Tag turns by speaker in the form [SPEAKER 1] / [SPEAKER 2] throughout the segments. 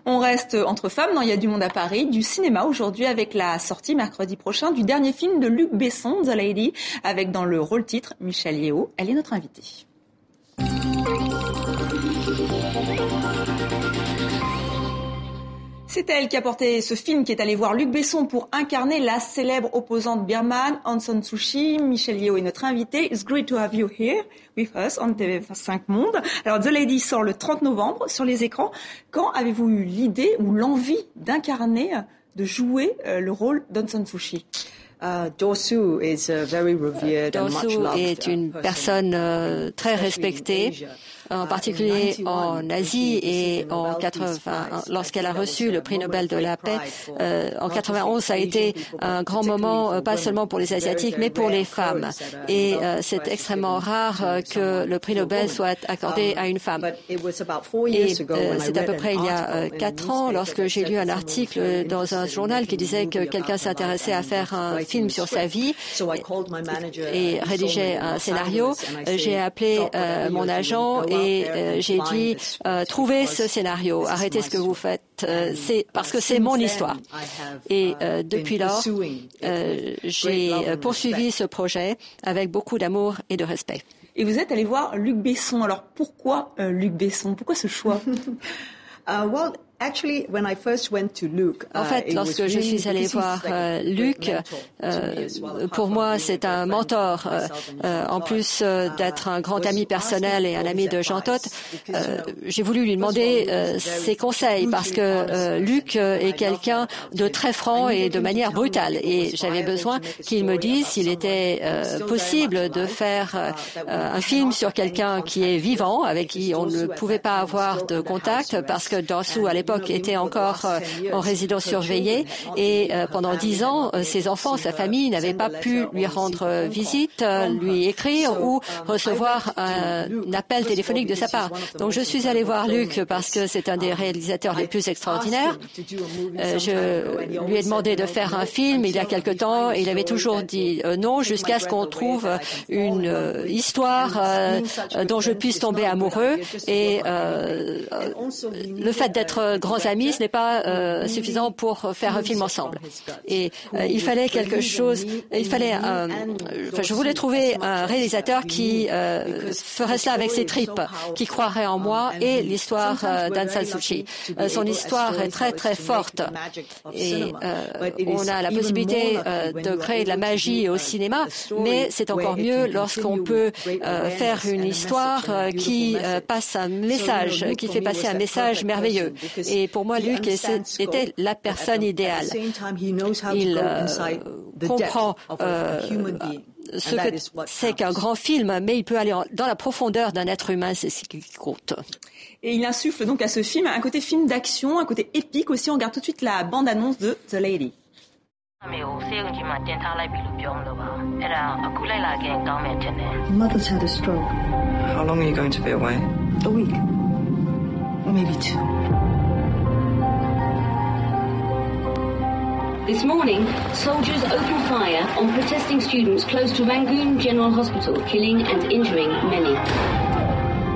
[SPEAKER 1] On reste entre femmes dans Il y a du monde à Paris, du cinéma aujourd'hui avec la sortie mercredi prochain du dernier film de Luc Besson, The Lady, avec dans le rôle titre Michelle Yeoh. Elle est notre invitée. C'est elle qui a porté ce film, qui est allé voir Luc Besson pour incarner la célèbre opposante birmane Aung San Suu Kyi. Michelle Yeoh est notre invitée. It's great to have you here with us on TV5 Monde. Alors, The Lady sort le 30 novembre sur les écrans. Quand avez-vous eu l'idée ou l'envie d'incarner, de jouer le rôle d'Aung San Suu Kyi?
[SPEAKER 2] Dosu est une personne très respectée, en particulier en Asie et lorsqu'elle a reçu le prix Nobel de la paix en 91, ça a été un grand moment, pas seulement pour les Asiatiques, mais pour les femmes. Et c'est extrêmement rare que le prix Nobel soit accordé à une femme. Et c'est à peu près il y a 4 ans, lorsque j'ai lu un article dans un journal qui disait que quelqu'un s'intéressait à faire un film sur sa vie et rédigeait un scénario. J'ai appelé mon agent et j'ai dit trouvez ce scénario, arrêtez ce que vous faites, c'est parce que c'est mon histoire. Et depuis lors, j'ai poursuivi ce projet avec beaucoup d'amour et de respect.
[SPEAKER 1] Et vous êtes allé voir Luc Besson. Alors pourquoi Luc Besson? Pourquoi ce choix?
[SPEAKER 2] En fait, lorsque je suis allée voir Luc, pour moi, c'est un mentor. En plus d'être un grand ami personnel et un ami de Jean Todt, j'ai voulu lui demander ses conseils parce que Luc est quelqu'un de très franc et de manière brutale. Et j'avais besoin qu'il me dise s'il était possible de faire un film sur quelqu'un qui est vivant, avec qui on ne pouvait pas avoir de contact parce que Dosu, à l'époque, était encore en résidence surveillée et pendant 10 ans, ses enfants, sa famille n'avaient pas pu lui rendre visite, lui écrire ou recevoir un appel téléphonique de sa part. Donc je suis allée voir Luc parce que c'est un des réalisateurs les plus extraordinaires. Je lui ai demandé de faire un film il y a quelque temps et il avait toujours dit non jusqu'à ce qu'on trouve une histoire dont je puisse tomber amoureux et le fait d'être grands amis, ce n'est pas suffisant pour faire un film ensemble. Et il fallait quelque chose, je voulais trouver un réalisateur qui ferait cela avec ses tripes, qui croirait en moi et l'histoire d'Aung San Suu Kyi. Son histoire est très très forte et on a la possibilité de créer de la magie au cinéma, mais c'est encore mieux lorsqu'on peut faire une histoire qui passe un message, qui fait passer un message merveilleux. Et pour moi, Luc était la personne idéale. Il comprend ce que c'est qu'un grand film, mais il peut aller dans la profondeur d'un être humain, c'est ce qui compte.
[SPEAKER 1] Et il insuffle donc à ce film un côté film d'action, un côté épique aussi. On regarde tout de suite la bande-annonce de The Lady.
[SPEAKER 3] Mother's had a stroke.
[SPEAKER 4] How long are you going to be away?
[SPEAKER 3] A week. Maybe 2.
[SPEAKER 5] This morning, soldiers opened fire on protesting students close to Rangoon General Hospital, killing and injuring many.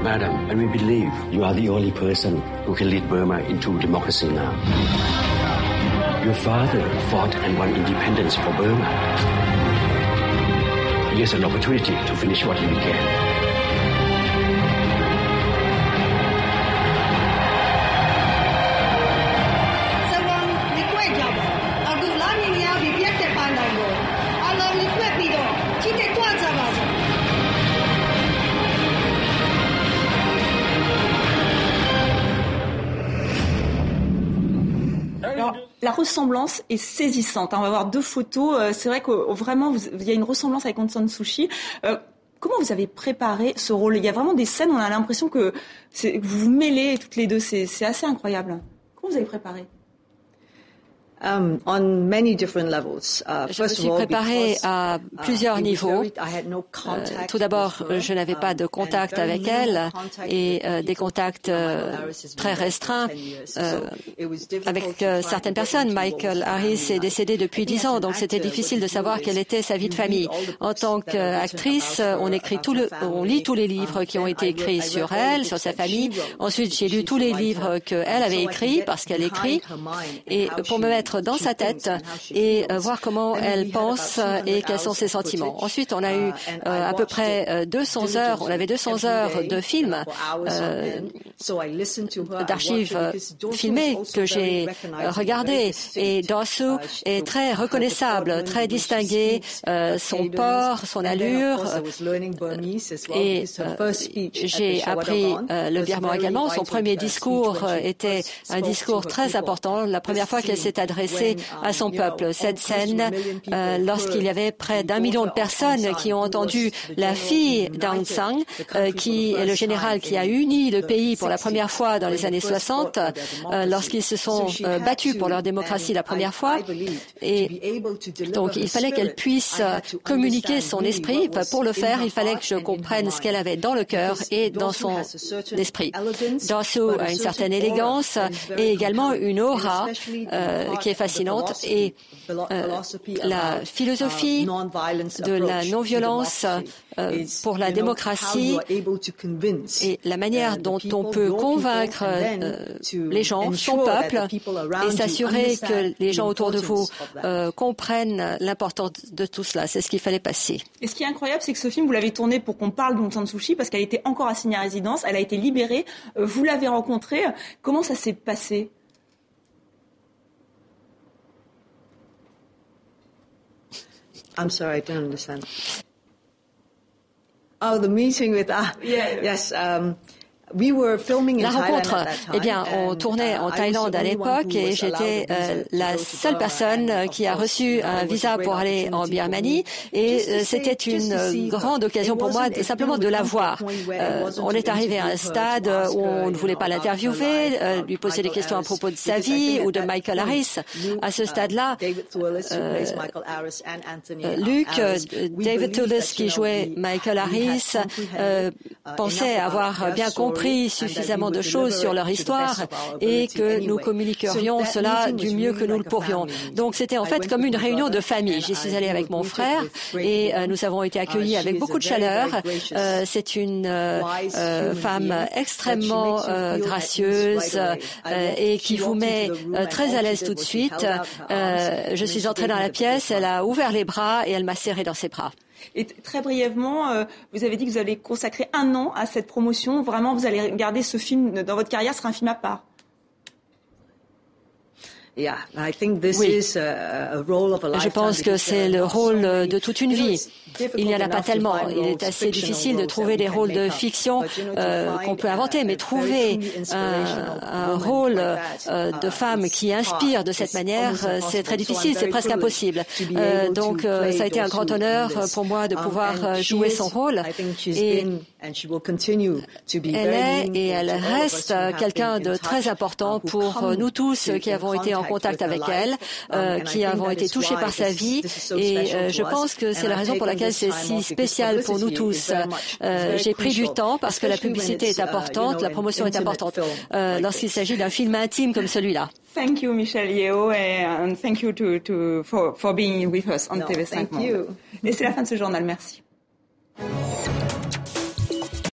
[SPEAKER 6] Madam, and we believe you are the only person who can lead Burma into democracy now. Your father fought and won independence for Burma. Here's an opportunity to finish what he began.
[SPEAKER 1] Alors, la ressemblance est saisissante. On va voir 2 photos. C'est vrai que vraiment, il y a une ressemblance avec Aung San Suu Kyi. Comment vous avez préparé ce rôle? Il y a vraiment des scènes où on a l'impression que vous vous mêlez toutes les deux. C'est assez incroyable. Comment vous avez préparé?
[SPEAKER 2] Je me suis préparée à plusieurs niveaux. Tout d'abord, je n'avais pas de contact avec elle et des contacts très restreints avec certaines personnes. Michael Harris est décédé depuis 10 ans, donc c'était difficile de savoir quelle était sa vie de famille. En tant qu'actrice, on lit tous les livres qui ont été écrits sur elle, sur sa famille. Ensuite, j'ai lu tous les livres qu'elle avait écrits parce qu'elle écrit, et pour me mettre dans sa tête et voir comment elle pense et quels sont ses sentiments. Ensuite, on a eu à peu près 200 heures, on avait 200 heures de films, d'archives filmées que j'ai regardées. Et Darcy est très reconnaissable, très distingué, son port, son allure. Et j'ai appris le birman également. Son premier discours était un discours très important, la première fois qu'elle s'est adressée à son peuple. Cette scène, lorsqu'il y avait près d'1 million de personnes qui ont entendu la fille d'Aung San, qui est le général qui a uni le pays pour la première fois dans les années 60, lorsqu'ils se sont battus pour leur démocratie la première fois. Et donc, il fallait qu'elle puisse communiquer son esprit. Pour le faire, il fallait que je comprenne ce qu'elle avait dans le cœur et dans son esprit. Darcy a une certaine élégance et également une aura qui est fascinante. Et la philosophie de la non-violence pour la démocratie et la manière dont on peut convaincre les gens, son peuple, et s'assurer que les gens autour de vous comprennent l'importance de tout cela. C'est ce qu'il fallait passer.
[SPEAKER 1] Et ce qui est incroyable, c'est que ce film, vous l'avez tourné pour qu'on parle d'Aung San Suu Kyi parce qu'elle était encore assignée à résidence, elle a été libérée. Vous l'avez rencontrée. Comment ça s'est passé ?
[SPEAKER 4] I'm sorry, I don't understand. Oh, the meeting with yes.
[SPEAKER 2] La rencontre, eh bien, on tournait en Thaïlande à l'époque et j'étais la seule personne qui a reçu un visa pour aller en Birmanie et c'était une grande occasion pour moi simplement de la voir. On est arrivé à un stade où on ne voulait pas l'interviewer, lui poser des questions à propos de sa vie ou de Michael Harris. À ce stade-là, Luke, David Thewlis qui jouait Michael Harris, pensait avoir bien compris suffisamment de choses sur leur histoire et que nous communiquerions cela du mieux que nous le pourrions. Donc c'était en fait comme une réunion de famille. J'y suis allée avec mon frère et nous avons été accueillis avec beaucoup de chaleur. C'est une femme extrêmement gracieuse et qui vous met très à l'aise tout de suite. Je suis entrée dans la pièce, elle a ouvert les bras et elle m'a serrée dans ses bras.
[SPEAKER 1] Et très brièvement, vous avez dit que vous allez consacrer 1 an à cette promotion. Vraiment, vous allez garder ce film dans votre carrière, ce sera un film à part.
[SPEAKER 2] Oui. Je pense que c'est le rôle de toute une vie. Il n'y en a pas tellement. Il est assez difficile de trouver des rôles de fiction qu'on peut inventer, mais trouver un rôle de femme qui inspire de cette manière, c'est très difficile, c'est presque impossible. Donc, ça a été un grand honneur pour moi de pouvoir jouer son rôle. Et elle est et elle reste quelqu'un de très important pour nous tous qui avons été en contact avec elle, qui avons été touchés par sa vie. Et je pense que c'est la raison pour laquelle c'est si spécial pour nous tous. J'ai pris du temps parce que la publicité est importante, la promotion est importante lorsqu'il s'agit d'un film intime comme celui-là.
[SPEAKER 1] Thank you, Michelle Yeoh, and thank you for being with us on TV5 Monde. Et c'est la fin de ce journal. Merci.